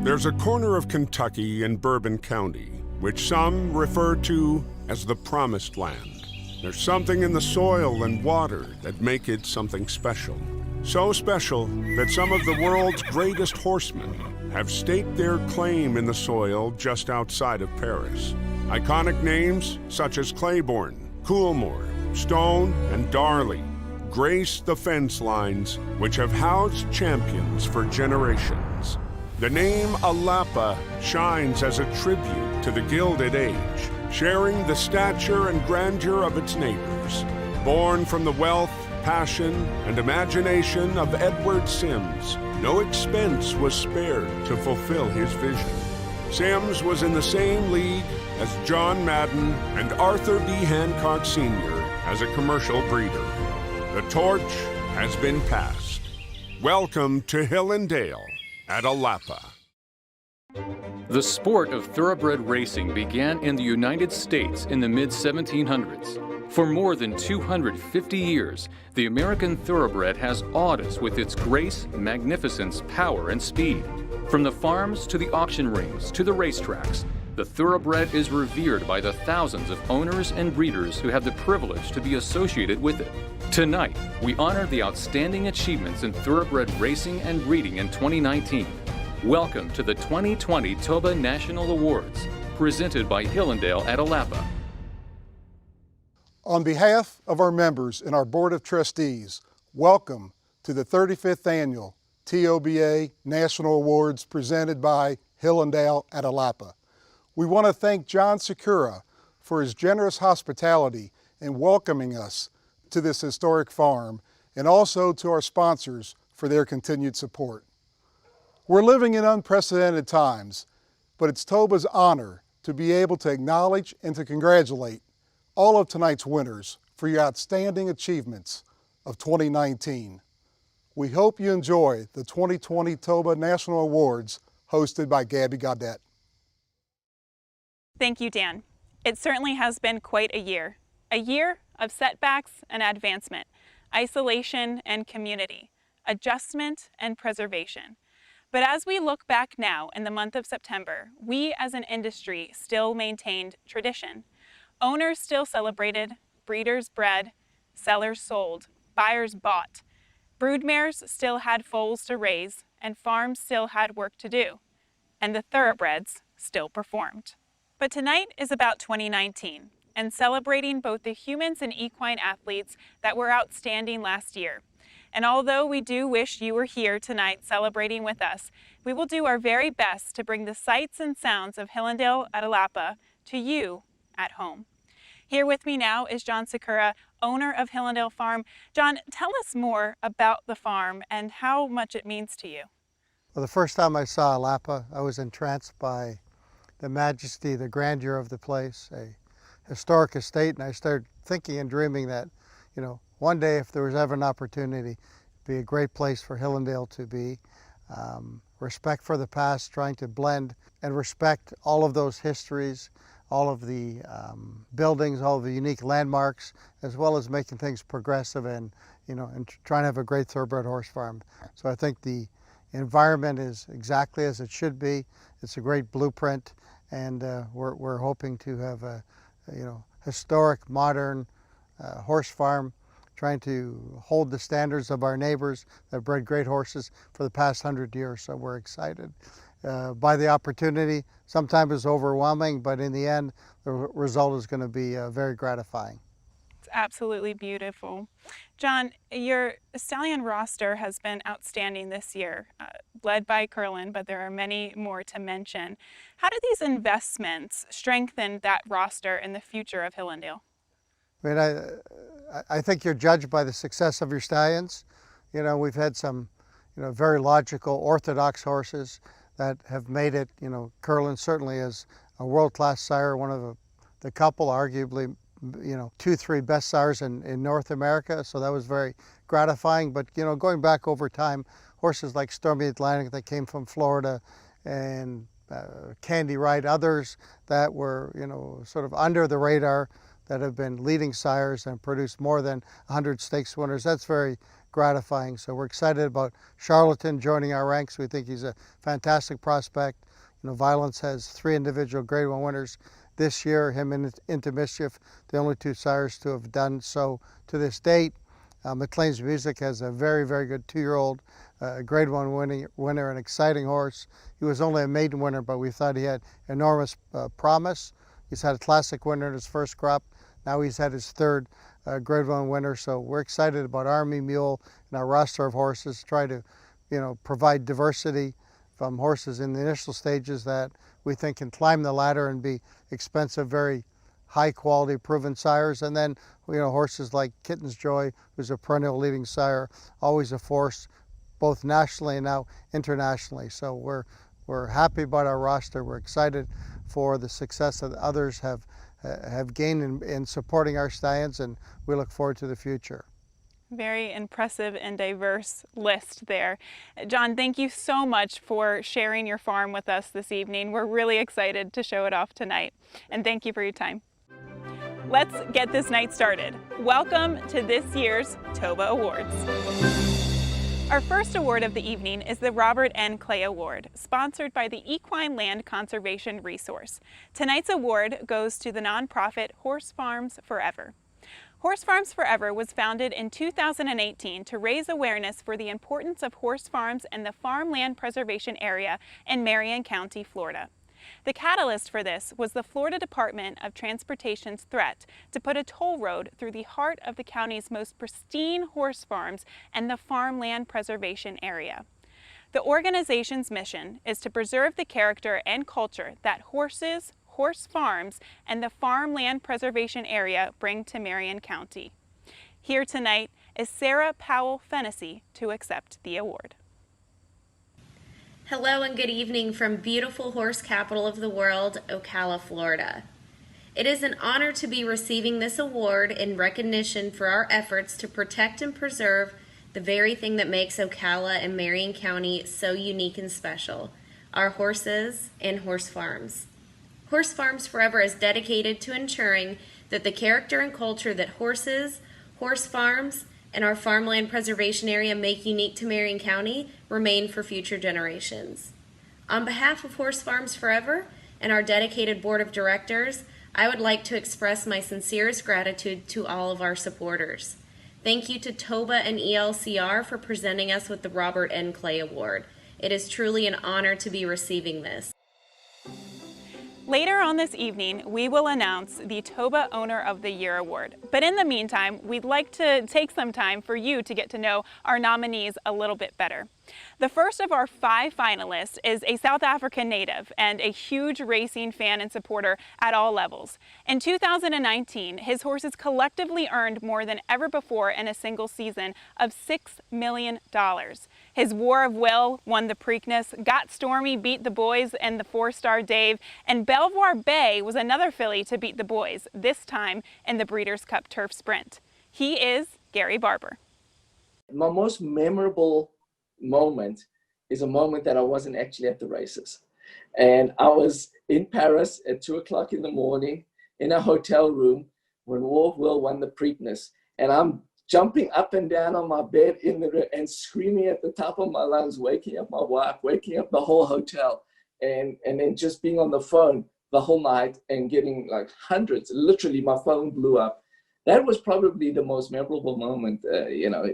There's a corner of Kentucky in Bourbon County, which some refer to as the Promised Land. There's something in the soil and water that make it something special. So special that some of the world's greatest horsemen have staked their claim in the soil just outside of Paris. Iconic names such as Claiborne, Coolmore, Stone, and Darley grace the fence lines which have housed champions for generations. The name Alapa shines as a tribute to the Gilded Age, sharing the stature and grandeur of its neighbors. Born from the wealth, passion, and imagination of Edward Sims, no expense was spared to fulfill his vision. Sims was in the same league as John Madden and Arthur B. Hancock Sr. as a commercial breeder. The torch has been passed. Welcome to Hillendale at Alapa. The sport of thoroughbred racing began in the United States in the mid-1700s. For more than 250 years, the American thoroughbred has awed us with its grace, magnificence, power, and speed. From the farms to the auction rings to the racetracks, the thoroughbred is revered by the thousands of owners and breeders who have the privilege to be associated with it. Tonight, we honor the outstanding achievements in thoroughbred racing and breeding in 2019. Welcome to the 2020 TOBA National Awards, presented by Hillendale at Alapa. On behalf of our members and our Board of Trustees, welcome to the 35th Annual TOBA National Awards presented by Hillendale at Alapa. We want to thank John Sakura for his generous hospitality in welcoming us to this historic farm, and also to our sponsors for their continued support. We're living in unprecedented times, but it's TOBA's honor to be able to acknowledge and to congratulate all of tonight's winners for your outstanding achievements of 2019. We hope you enjoy the 2020 TOBA National Awards hosted by Gabby Gaudette. Thank you, Dan. It certainly has been quite a year of setbacks and advancement, isolation and community, adjustment and preservation. But as we look back now in the month of September, we as an industry still maintained tradition. Owners still celebrated, breeders bred, sellers sold, buyers bought. Broodmares still had foals to raise, and farms still had work to do. And the thoroughbreds still performed. But tonight is about 2019 and celebrating both the humans and equine athletes that were outstanding last year. And although we do wish you were here tonight celebrating with us, we will do our very best to bring the sights and sounds of Hillendale at Alapa to you at home. Here with me now is John Sakura, owner of Hillendale Farm. John, tell us more about the farm and how much it means to you. Well, the first time I saw Alapa, I was entranced by the majesty, the grandeur of the place, a historic estate, and I started thinking and dreaming that, one day if there was ever an opportunity, it'd be a great place for Hillendale to be. Respect for the past, trying to blend and respect all of those histories, all of the buildings, all of the unique landmarks, as well as making things progressive and trying to have a great thoroughbred horse farm. So I think the environment is exactly as it should be. It's a great blueprint, and we're hoping to have a historic, modern horse farm, trying to hold the standards of our neighbors that bred great horses for the past 100 years. So we're excited by the opportunity. Sometimes it's overwhelming, but in the end, the result is going to be very gratifying. It's absolutely beautiful. John, your stallion roster has been outstanding this year, led by Curlin, but there are many more to mention. How do these investments strengthen that roster in the future of Hillendale? I mean, I think you're judged by the success of your stallions. We've had some, very logical, orthodox horses that have made it. Curlin certainly is a world-class sire, one of the couple, arguably, 2-3 best sires in North America. So that was very gratifying. But, going back over time, horses like Stormy Atlantic that came from Florida, and Candy Wright, others that were, sort of under the radar, that have been leading sires and produced more than 100 stakes winners. That's very gratifying. So we're excited about Charlatan joining our ranks. We think he's a fantastic prospect. Violence has 3 individual Grade 1 winners this year, him and Into Mischief, the only 2 sires to have done so to this date. McLean's Music has a very, very good 2-year-old Grade 1 winner, an exciting horse. He was only a maiden winner, but we thought he had enormous promise. He's had a classic winner in his first crop. Now he's had his 3rd Grade 1 winner, so we're excited about Army Mule and our roster of horses, try to, provide diversity from horses in the initial stages that we think can climb the ladder and be expensive, very high quality proven sires, and then horses like Kitten's Joy, who's a perennial leading sire, always a force both nationally and now internationally. So we're happy about our roster. We're excited for the success that others have gained in supporting our stallions, and we look forward to the future. Very impressive and diverse list there. John, thank you so much for sharing your farm with us this evening. We're really excited to show it off tonight, and thank you for your time. Let's get this night started. Welcome to this year's TOBA Awards. Our first award of the evening is the Robert N. Clay Award, sponsored by the Equine Land Conservation Resource. Tonight's award goes to the nonprofit Horse Farms Forever. Horse Farms Forever was founded in 2018 to raise awareness for the importance of horse farms and the farmland preservation area in Marion County, Florida. The catalyst for this was the Florida Department of Transportation's threat to put a toll road through the heart of the county's most pristine horse farms and the farmland preservation area. The organization's mission is to preserve the character and culture that horses, horse farms, and the farmland preservation area bring to Marion County. Here tonight is Sarah Powell Fennessy to accept the award. Hello and good evening from beautiful horse capital of the world, Ocala, Florida. It is an honor to be receiving this award in recognition for our efforts to protect and preserve the very thing that makes Ocala and Marion County so unique and special, our horses and horse farms. Horse Farms Forever is dedicated to ensuring that the character and culture that horses, horse farms, and our farmland preservation area make unique to Marion County remain for future generations. On behalf of Horse Farms Forever and our dedicated board of directors, I would like to express my sincerest gratitude to all of our supporters. Thank you to TOBA and ELCR for presenting us with the Robert N. Clay Award. It is truly an honor to be receiving this. Later on this evening, we will announce the TOBA Owner of the Year Award. But in the meantime, we'd like to take some time for you to get to know our nominees a little bit better. The first of our 5 finalists is a South African native and a huge racing fan and supporter at all levels. In 2019, his horses collectively earned more than ever before in a single season of $6 million. His War of Will won the Preakness, Got Stormy beat the boys and the 4-star Dave, and Belvoir Bay was another filly to beat the boys, this time in the Breeders' Cup Turf Sprint. He is Gary Barber. My most memorable moment is a moment that I wasn't actually at the races. And I was in Paris at 2 o'clock in the morning in a hotel room when War of Will won the Preakness. And I'm jumping up and down on my bed and screaming at the top of my lungs, waking up my wife, waking up the whole hotel, and then just being on the phone the whole night and getting like hundreds. Literally, my phone blew up. That was probably the most memorable moment,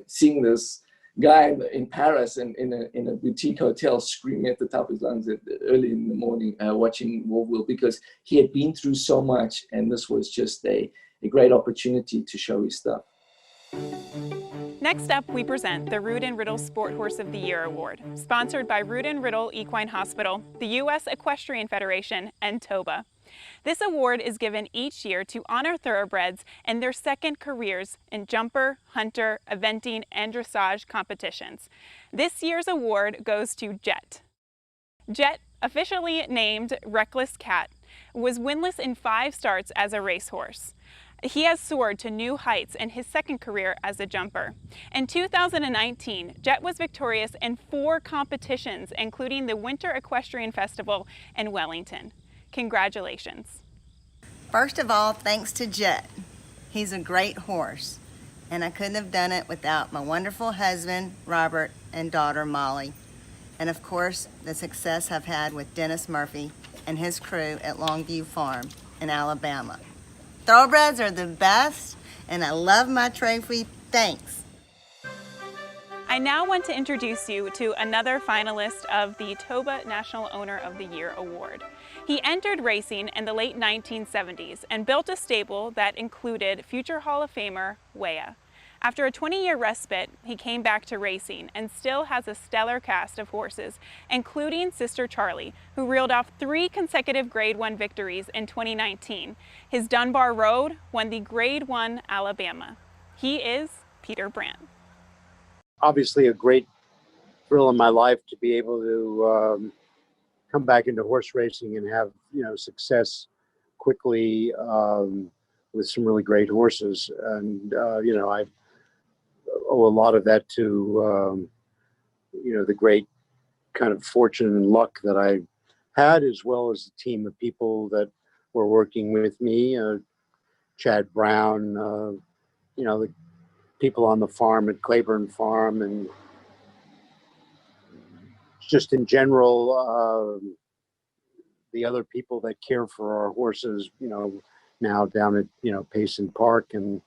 seeing this guy in Paris and in a boutique hotel screaming at the top of his lungs early in the morning, watching War of Will, because he had been through so much, and this was just a great opportunity to show his stuff. Next up, we present the Rood & Riddle Sport Horse of the Year Award, sponsored by Rood & Riddle Equine Hospital, the U.S. Equestrian Federation, and TOBA. This award is given each year to honor thoroughbreds and their second careers in jumper, hunter, eventing, and dressage competitions. This year's award goes to Jet. Jet, officially named Reckless Cat, was winless in 5 starts as a racehorse. He has soared to new heights in his second career as a jumper. In 2019, Jet was victorious in 4 competitions, including the Winter Equestrian Festival in Wellington. Congratulations. First of all, thanks to Jet. He's a great horse, and I couldn't have done it without my wonderful husband, Robert, and daughter, Molly. and of course, the success I've had with Dennis Murphy and his crew at Longview Farm in Alabama. Thoroughbreds are the best, and I love my trophy. Thanks. I now want to introduce you to another finalist of the TOBA National Owner of the Year Award. He entered racing in the late 1970s and built a stable that included future Hall of Famer Weah. After a 20-year respite, he came back to racing and still has a stellar cast of horses, including Sister Charlie, who reeled off 3 consecutive Grade 1 victories in 2019. His Dunbar Road won the Grade 1 Alabama. He is Peter Brandt. Obviously a great thrill in my life to be able to come back into horse racing and have, success quickly with some really great horses. And, I owe a lot of that to, the great kind of fortune and luck that I had, as well as the team of people that were working with me, Chad Brown, the people on the farm at Claiborne Farm, and just in general, the other people that care for our horses, now down at, Payson Park and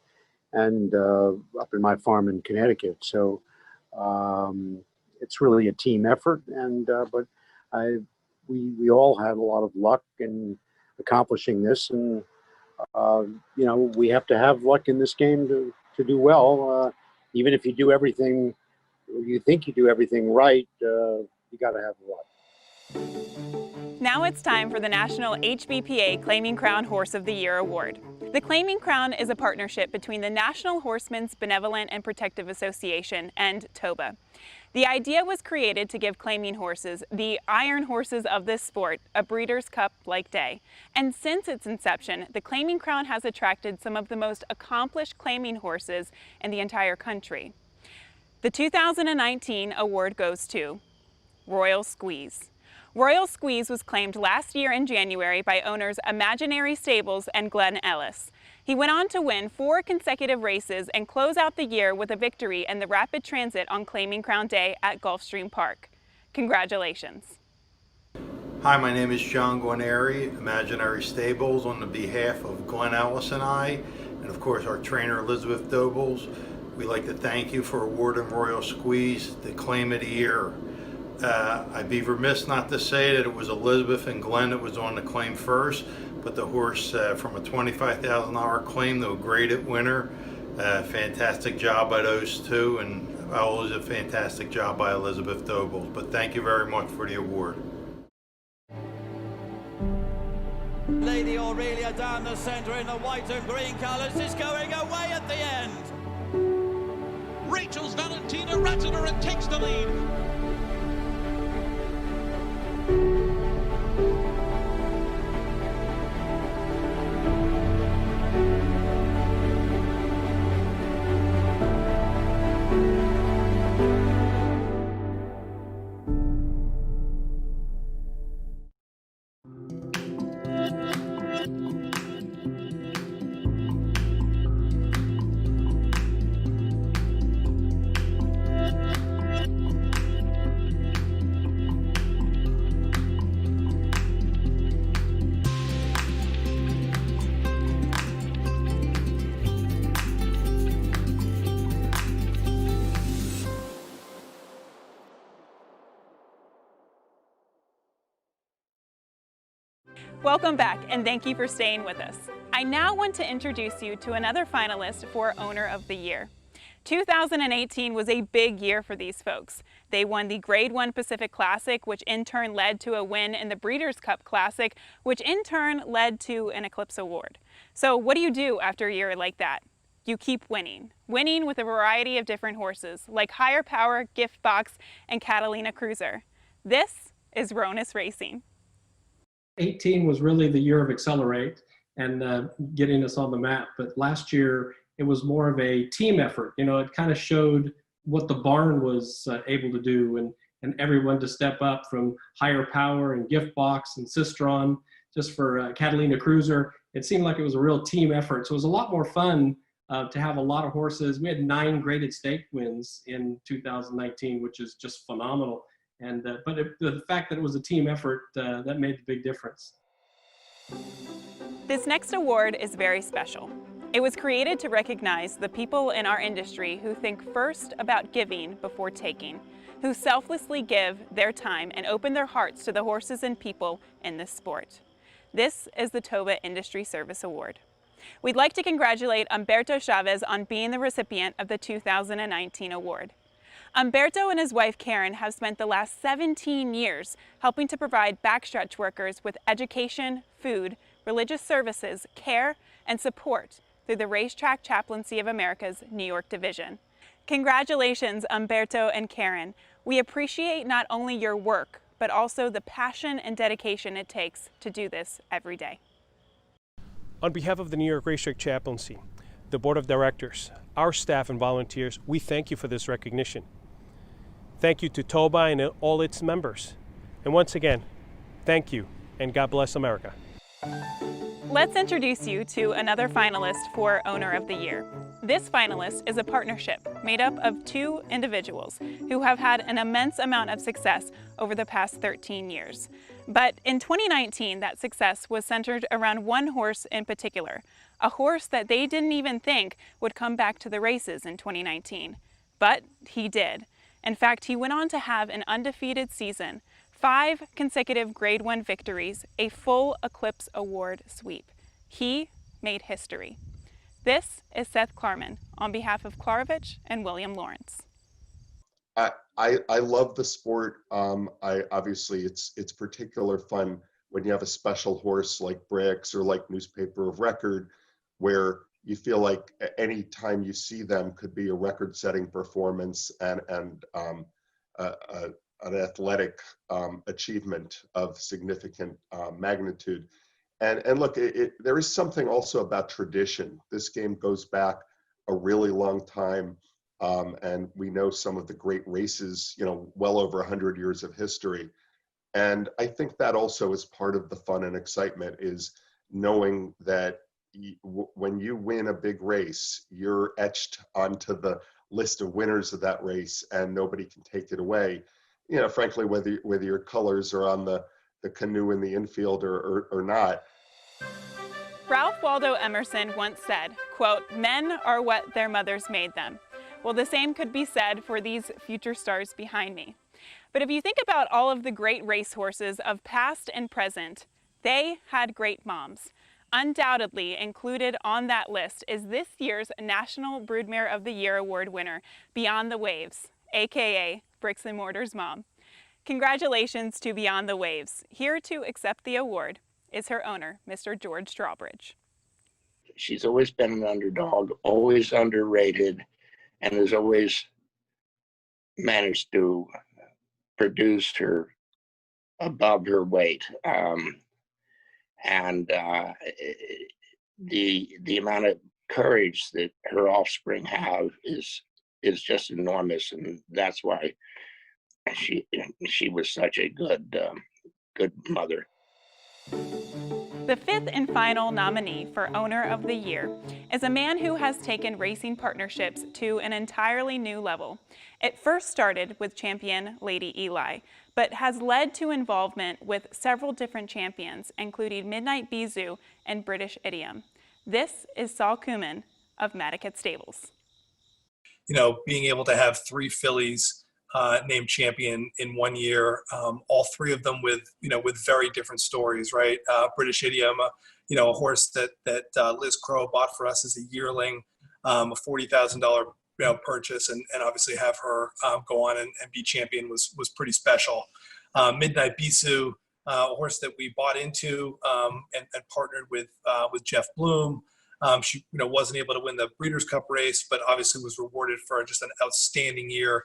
up in my farm in Connecticut. So it's really a team effort, and but we all had a lot of luck in accomplishing this, and we have to have luck in this game to do well. Even if you do everything, you think you do everything right, you got to have luck. Now it's time for the National HBPA Claiming Crown Horse of the Year Award. The Claiming Crown is a partnership between the National Horsemen's Benevolent and Protective Association and TOBA. The idea was created to give claiming horses, the iron horses of this sport, a Breeders' Cup-like day. And since its inception, the Claiming Crown has attracted some of the most accomplished claiming horses in the entire country. The 2019 award goes to Royal Squeeze. Royal Squeeze was claimed last year in January by owners Imaginary Stables and Glenn Ellis. He went on to win 4 consecutive races and close out the year with a victory in the Rapid Transit on Claiming Crown Day at Gulfstream Park. Congratulations. Hi, my name is John Guarneri, Imaginary Stables, on the behalf of Glenn Ellis and I, and of course our trainer Elizabeth Dobles. We'd like to thank you for awarding Royal Squeeze the Claim of the Year. I'd be remiss not to say that it was Elizabeth and Glenn that was on the claim first, but the horse from a $25,000 claim to a graded winner. Fantastic job by those two, and always a fantastic job by Elizabeth Dobles. But thank you very much for the award. Lady Aurelia down the centre in the white and green colours is going away at the end. Rachel's Valentina Ratzener and takes the lead. Welcome back, and thank you for staying with us. I now want to introduce you to another finalist for Owner of the Year. 2018 was a big year for these folks. They won the Grade 1 Pacific Classic, which in turn led to a win in the Breeders' Cup Classic, which in turn led to an Eclipse Award. So what do you do after a year like that? You keep winning. Winning with a variety of different horses, like Higher Power, Gift Box, and Catalina Cruiser. This is Ronus Racing. 18 was really the year of Accelerate and getting us on the map. But last year, it was more of a team effort. You know, it kind of showed what the barn was able to do, and everyone to step up, from Higher Power and Gift Box and Sistron, just for Catalina Cruiser. It seemed like it was a real team effort. So it was a lot more fun to have a lot of horses. We had 9 graded stake wins in 2019, which is just phenomenal. And but the fact that it was a team effort, that made the big difference. This next award is very special. It was created to recognize the people in our industry who think first about giving before taking, who selflessly give their time and open their hearts to the horses and people in this sport. This is the TOBA Industry Service Award. We'd like to congratulate Humberto Chavez on being the recipient of the 2019 award. Humberto and his wife Karen have spent the last 17 years helping to provide backstretch workers with education, food, religious services, care, and support through the Racetrack Chaplaincy of America's New York Division. Congratulations, Humberto and Karen. We appreciate not only your work, but also the passion and dedication it takes to do this every day. On behalf of the New York Racetrack Chaplaincy, the Board of Directors, our staff and volunteers, we thank you for this recognition. Thank you to TOBA and all its members. And once again, thank you, and God bless America. Let's introduce you to another finalist for Owner of the Year. This finalist is a partnership made up of two individuals who have had an immense amount of success over the past 13 years. But in 2019, that success was centered around one horse in particular, a horse that they didn't even think would come back to the races in 2019. But he did. In fact, he went on to have an undefeated season, 5 consecutive Grade 1 victories, a full Eclipse Award sweep. He made history. This is Seth Klarman on behalf of Klarovich and William Lawrence. I love the sport. Obviously it's particular fun when you have a special horse like Bricks or like Newspaper of Record, where you feel like any time you see them could be a record-setting performance and an athletic achievement of significant magnitude. And look, there is something also about tradition. This game goes back a really long time, and we know some of the great races, well over 100 years of history. And I think that also is part of the fun and excitement, is knowing that when you win a big race, you're etched onto the list of winners of that race and nobody can take it away. Frankly, whether your colors are on the canoe in the infield or not. Ralph Waldo Emerson once said, quote, "Men are what their mothers made them." Well, the same could be said for these future stars behind me. But if you think about all of the great racehorses of past and present, they had great moms. Undoubtedly included on that list is this year's National Broodmare of the Year Award winner, Beyond the Waves, aka Bricks and Mortar's mom. Congratulations to Beyond the Waves. Here to accept the award is her owner, Mr. George Strawbridge. She's always been an underdog, always underrated, and has always managed to produce her above her weight. The amount of courage that her offspring have is just enormous, and that's why she was such a good mother. The fifth and final nominee for Owner of the Year is a man who has taken racing partnerships to an entirely new level. It first started with champion Lady Eli, but has led to involvement with several different champions, including Midnight Bisou and British Idiom. This is Saul Kuman of Madaket Stables. Being able to have 3 fillies named champion in 1 year, all 3 of them with very different stories, right? British Idiom, a horse that Liz Crow bought for us as a yearling, a $40,000 purchase, and obviously have her go on and be champion was pretty special. Midnight Bisou, a horse that we bought into and partnered with Jeff Bloom. She wasn't able to win the Breeders' Cup race, but obviously was rewarded for just an outstanding year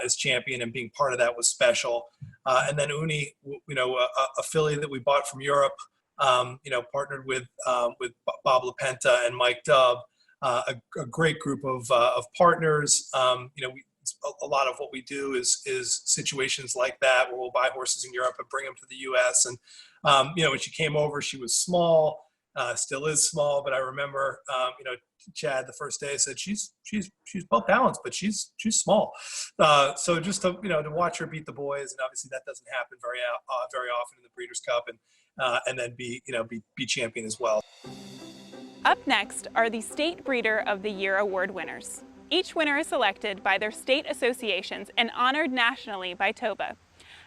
as champion, and being part of that was special. And then Uni, a filly that we bought from Europe, partnered with Bob LaPenta and Mike Dubb, a great group of partners. A lot of what we do is situations like that, where we'll buy horses in Europe and bring them to the U.S. And when she came over, she was small. still is small, but I remember, Chad the first day said she's well balanced, but she's small. So just to watch her beat the boys, and obviously that doesn't happen very often in the Breeders' Cup, and then be champion as well. Up next are the State Breeder of the Year award winners. Each winner is selected by their state associations and honored nationally by TOBA.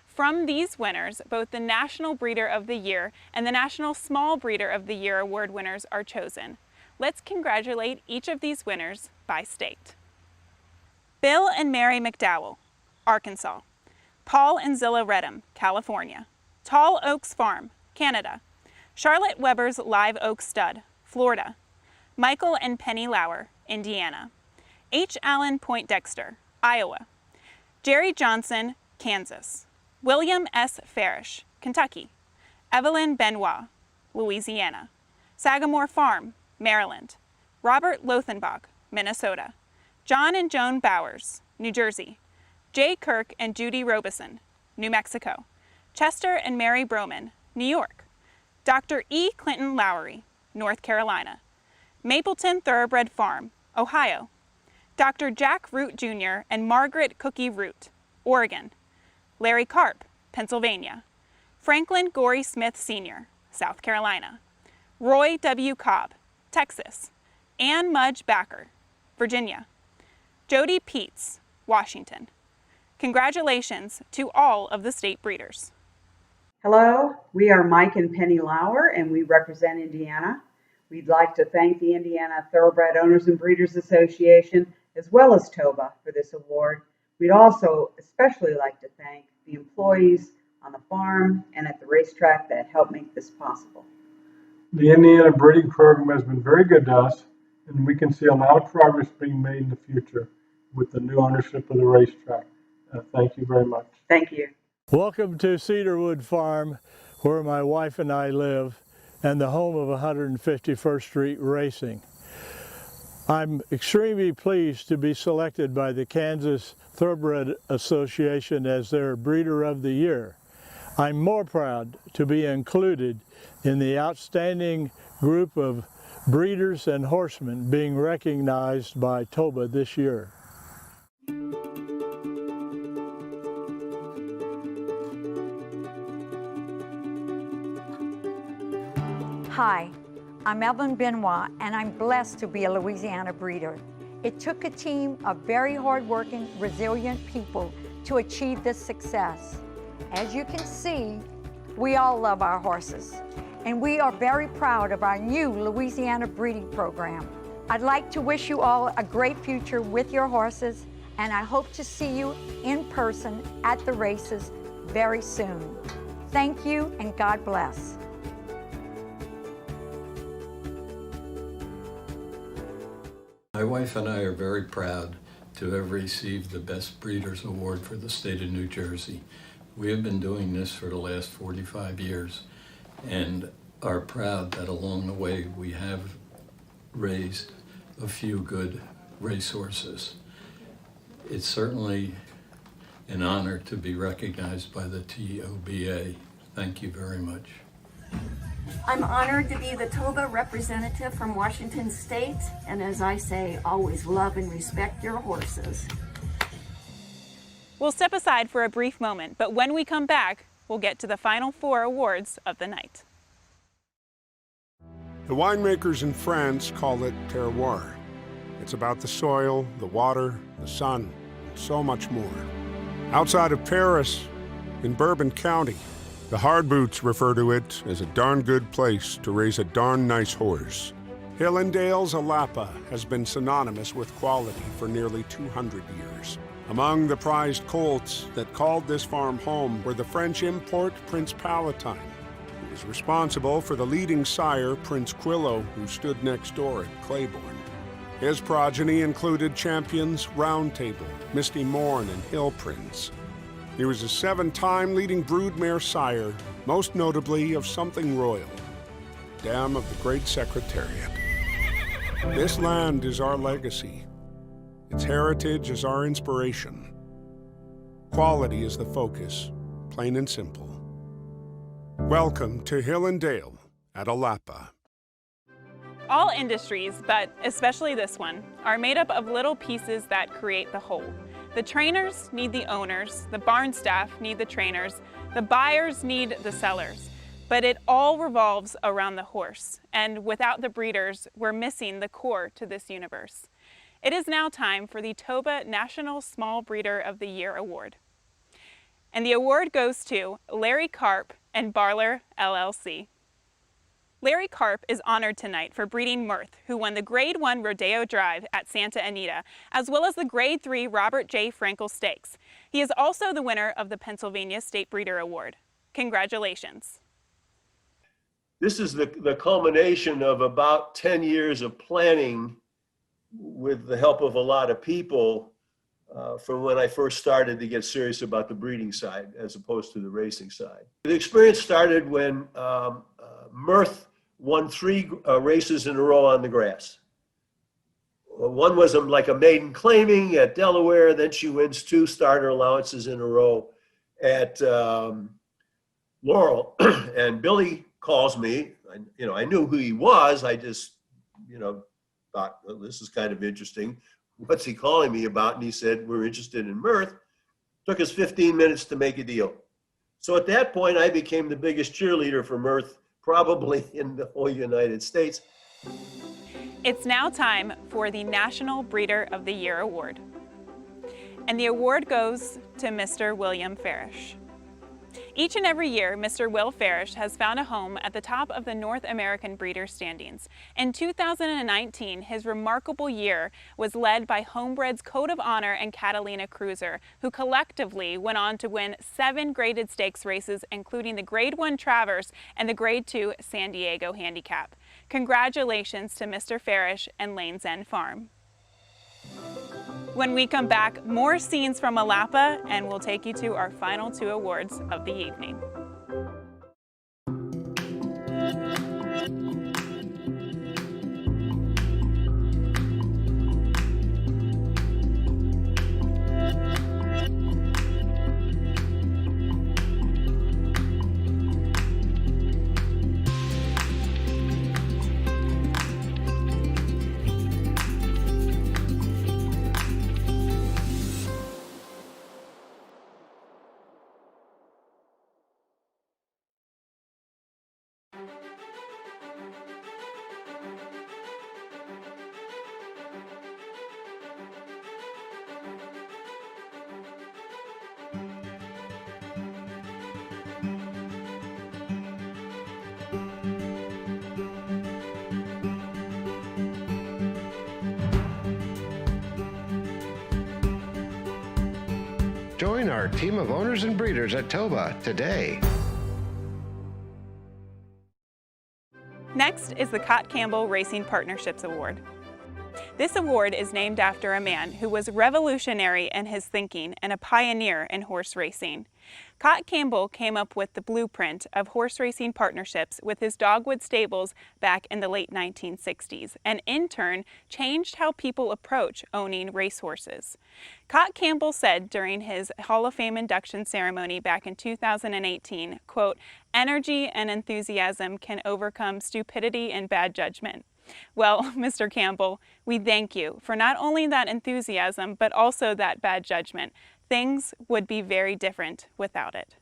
From these winners, both the National Breeder of the Year and the National Small Breeder of the Year award winners are chosen. Let's congratulate each of these winners by state. Bill and Mary McDowell, Arkansas. Paul and Zilla Redham, California. Tall Oaks Farm, Canada. Charlotte Weber's Live Oak Stud, Florida. Michael and Penny Lauer, Indiana. H. Allen Poindexter, Iowa. Jerry Johnson, Kansas. William S. Farish, Kentucky. Evelyn Benoit, Louisiana. Sagamore Farm, Maryland. Robert Lothenbach, Minnesota. John and Joan Bowers, New Jersey. Jay Kirk and Judy Robeson, New Mexico. Chester and Mary Broman, New York. Dr. E. Clinton Lowry, North Carolina. Mapleton Thoroughbred Farm, Ohio. Dr. Jack Root Jr. and Margaret Cookie Root, Oregon. Larry Karp, Pennsylvania. Franklin Gory Smith Sr., South Carolina. Roy W. Cobb, Texas. Ann Mudge Backer, Virginia. Jody Peets, Washington. Congratulations to all of the state breeders. Hello, we are Mike and Penny Lauer, and we represent Indiana. We'd like to thank the Indiana Thoroughbred Owners and Breeders Association, as well as TOBA, for this award. We'd also especially like to thank the employees on the farm and at the racetrack that helped make this possible. The Indiana breeding program has been very good to us, and we can see a lot of progress being made in the future with the new ownership of the racetrack. Thank you very much. Thank you. Welcome to Cedarwood Farm, where my wife and I live, and the home of 151st Street Racing. I'm extremely pleased to be selected by the Kansas Thoroughbred Association as their Breeder of the Year. I'm more proud to be included in the outstanding group of breeders and horsemen being recognized by TOBA this year. Hi, I'm Evelyn Benoit, and I'm blessed to be a Louisiana breeder. It took a team of very hardworking, resilient people to achieve this success. As you can see, we all love our horses, and we are very proud of our new Louisiana breeding program. I'd like to wish you all a great future with your horses, and I hope to see you in person at the races very soon. Thank you, and God bless. My wife and I are very proud to have received the Best Breeders Award for the state of New Jersey. We have been doing this for the last 45 years and are proud that along the way we have raised a few good racehorses. It's certainly an honor to be recognized by the TOBA. Thank you very much. I'm honored to be the TOBA representative from Washington State, and as I say, always love and respect your horses. We'll step aside for a brief moment, but when we come back, we'll get to the final 4 awards of the night. The winemakers in France call it terroir. It's about the soil, the water, the sun, and so much more. Outside of Paris, in Bourbon County, the hard boots refer to it as a darn good place to raise a darn nice horse. Hillendale's Alapa has been synonymous with quality for nearly 200 years. Among the prized colts that called this farm home were the French import Prince Palatine, who was responsible for the leading sire, Prince Quillo, who stood next door at Claiborne. His progeny included champions Round Table, Misty Morn, and Hill Prince. He was a 7-time leading broodmare sire, most notably of Something Royal, dam of the Great Secretariat. This land is our legacy. Its heritage is our inspiration. Quality is the focus, plain and simple. Welcome to Hill and Dale at Alapa. All industries, but especially this one, are made up of little pieces that create the whole. The trainers need the owners, the barn staff need the trainers, the buyers need the sellers. But it all revolves around the horse, and without the breeders, we're missing the core to this universe. It is now time for the TOBA National Small Breeder of the Year Award. And the award goes to Larry Karp and Barler LLC. Larry Karp is honored tonight for breeding Mirth, who won the Grade 1 Rodeo Drive at Santa Anita, as well as the Grade 3 Robert J. Frankel Stakes. He is also the winner of the Pennsylvania State Breeder Award. Congratulations. This is the culmination of about 10 years of planning with the help of a lot of people from when I first started to get serious about the breeding side as opposed to the racing side. The experience started when Mirth won 3 races in a row on the grass. One was like a maiden claiming at Delaware, then she wins 2 starter allowances in a row at Laurel. And Billy calls me, I knew who he was, I just, thought, well, this is kind of interesting. What's he calling me about? And he said, we're interested in Mirth. Took us 15 minutes to make a deal. So at that point, I became the biggest cheerleader for Mirth probably in the whole United States. It's now time for the National Breeder of the Year Award. And the award goes to Mr. William Farish. Each and every year, Mr. Will Farish has found a home at the top of the North American breeder standings. In 2019, his remarkable year was led by Homebreds Code of Honor and Catalina Cruiser, who collectively went on to win 7 graded stakes races, including the Grade 1 Traverse and the Grade 2 San Diego Handicap. Congratulations to Mr. Farish and Lane's End Farm. When we come back, more scenes from Malapa, and we'll take you to our final 2 awards of the evening. Join our team of owners and breeders at TOBA today. Next is the Cott Campbell Racing Partnerships Award. This award is named after a man who was revolutionary in his thinking and a pioneer in horse racing. Cott Campbell came up with the blueprint of horse racing partnerships with his Dogwood stables back in the late 1960s, and in turn changed how people approach owning racehorses. Cott Campbell said during his Hall of Fame induction ceremony back in 2018, quote, "Energy and enthusiasm can overcome stupidity and bad judgment." Well, Mr. Campbell, we thank you for not only that enthusiasm, but also that bad judgment. Things would be very different without it.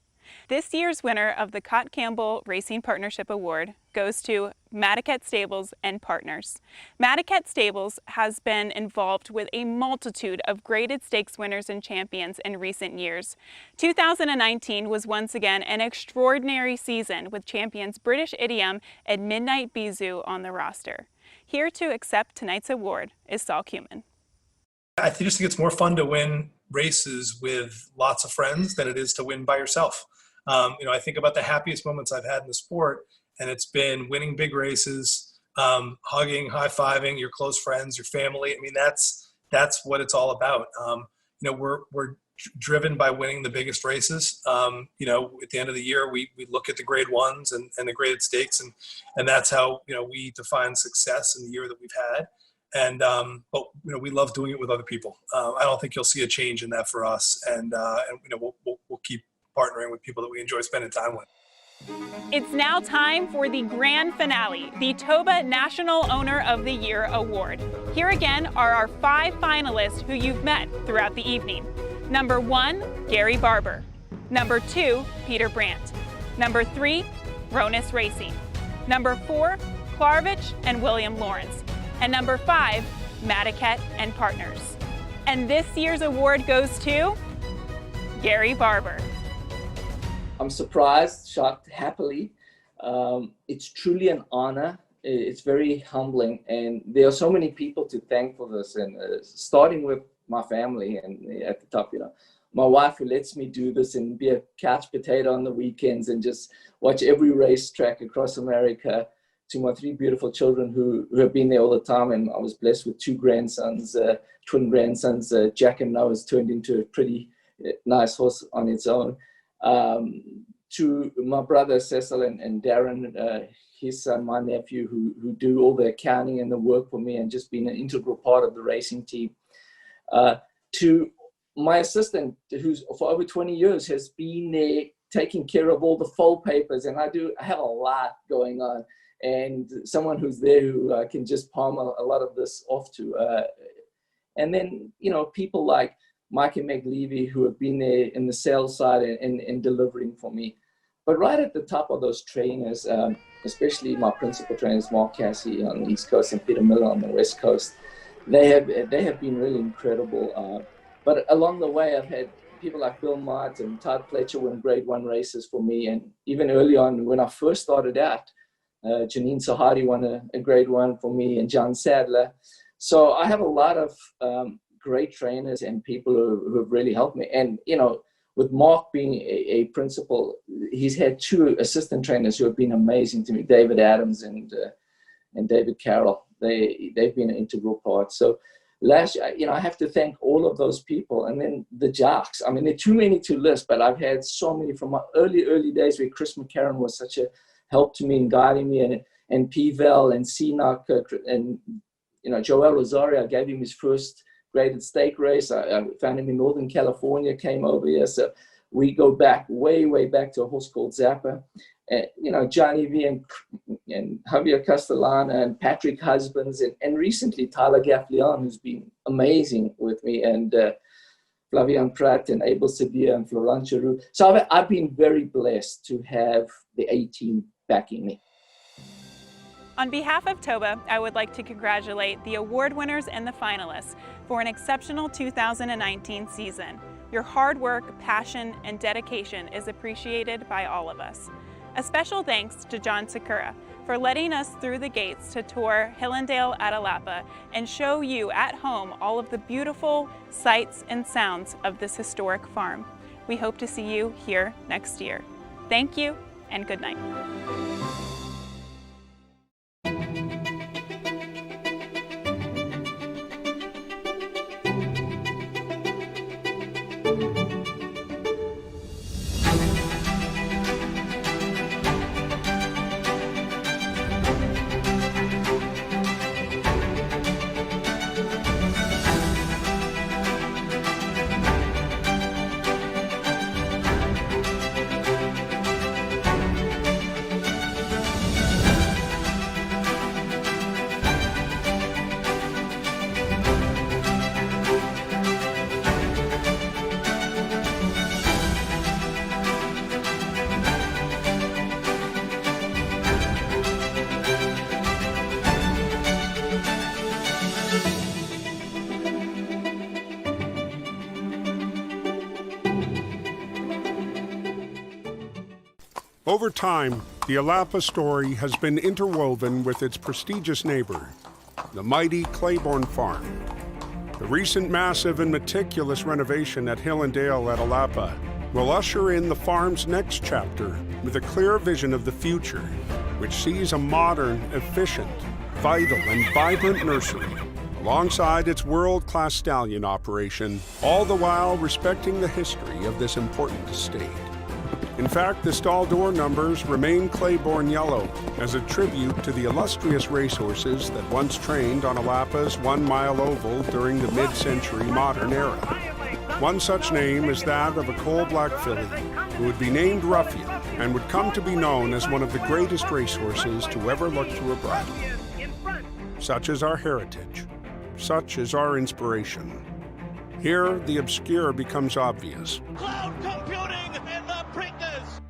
This year's winner of the Cott Campbell Racing Partnership Award goes to Madaket Stables and Partners. Madaket Stables has been involved with a multitude of graded stakes winners and champions in recent years. 2019 was once again an extraordinary season with champions British Idiom and Midnight Bisou on the roster. Here to accept tonight's award is Saul Kuman. I just think it's more fun to win races with lots of friends than it is to win by yourself. I think about the happiest moments I've had in the sport, and it's been winning big races, hugging, high-fiving your close friends, your family. I mean, that's what it's all about. We're driven by winning the biggest races. At the end of the year, we look at the grade 1s and the graded stakes, and that's how, we define success in the year that we've had. And but we love doing it with other people. I don't think you'll see a change in that for us, and we'll keep partnering with people that we enjoy spending time with. It's now time for the grand finale, the TOBA National Owner of the Year Award. Here again are our 5 finalists who you've met throughout the evening. Number 1, Gary Barber. Number 2, Peter Brandt. Number 3, Ronis Racing. Number 4, Klarvich and William Lawrence. And number 5, Madiket and Partners. And this year's award goes to Gary Barber. I'm surprised, shocked, happily. It's truly an honor. It's very humbling, and there are so many people to thank for this. And starting with my family, and at the top, my wife, who lets me do this and be a couch potato on the weekends and just watch every racetrack across America. To my 3 beautiful children who have been there all the time, and I was blessed with 2 grandsons, twin grandsons. Jack and Noah's turned into a pretty nice horse on its own. To my brother Cecil and Darren, his son, my nephew, who do all the accounting and the work for me and just been an integral part of the racing team. To my assistant, who's for over 20 years has been there taking care of all the fold papers, and I have a lot going on, and someone who's there who can just palm a lot of this off to. And then, people like Mike and Meg Levy, who have been there in the sales side and delivering for me. But right at the top of those trainers, especially my principal trainers, Mark Cassie on the East Coast and Peter Miller on the West Coast, they have been really incredible. But along the way, I've had people like Bill Mott and Todd Fletcher win Grade 1 races for me. And even early on, when I first started out, Janine Sahadi won a Grade 1 for me, and John Sadler. So I have a lot of great trainers and people who have really helped me. And, with Mark being a principal, he's had 2 assistant trainers who have been amazing to me, David Adams and David Carroll. They've been an integral part. So last year, I have to thank all of those people. And then the jocks. I mean, there are too many to list, but I've had so many from my early days where Chris McCarron was such a help to me in guiding me, and P-Vel and Cenac, and, Joel Rosario. I gave him his first graded stake race. I found him in Northern California, came over here. So we go back, way back to a horse called Zappa. Johnny V and Javier Castellana and Patrick Husbands, and recently Tyler Gaffleon, who's been amazing with me, and Flavian Pratt and Abel Sevilla and Florent Giroux. So I've been very blessed to have the A-team backing me. On behalf of TOBA, I would like to congratulate the award winners and the finalists for an exceptional 2019 season. Your hard work, passion, and dedication is appreciated by all of us. A special thanks to John Sakura for letting us through the gates to tour Hillendale at Alapa and show you at home all of the beautiful sights and sounds of this historic farm. We hope to see you here next year. Thank you and good night. Over time, the Alapa story has been interwoven with its prestigious neighbor, the mighty Claiborne Farm. The recent massive and meticulous renovation at Hillendale at Alapa will usher in the farm's next chapter with a clear vision of the future, which sees a modern, efficient, vital, and vibrant nursery alongside its world-class stallion operation, all the while respecting the history of this important estate. In fact, the stall door numbers remain Claiborne yellow as a tribute to the illustrious racehorses that once trained on Alapa's 1 mile oval during the mid-century modern era. One such name is that of a coal-black filly who would be named Ruffian and would come to be known as one of the greatest racehorses to ever look through a bridle. Such is our heritage. Such is our inspiration. Here, the obscure becomes obvious. Cloud computing in the Preakness.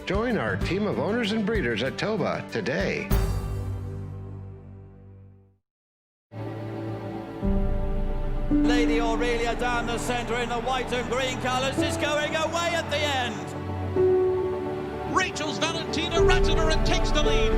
Join our team of owners and breeders at TOBA today. Lady Aurelia down the centre in the white and green colours is going away at the end. Rachel's Valentina Ratner and takes the lead.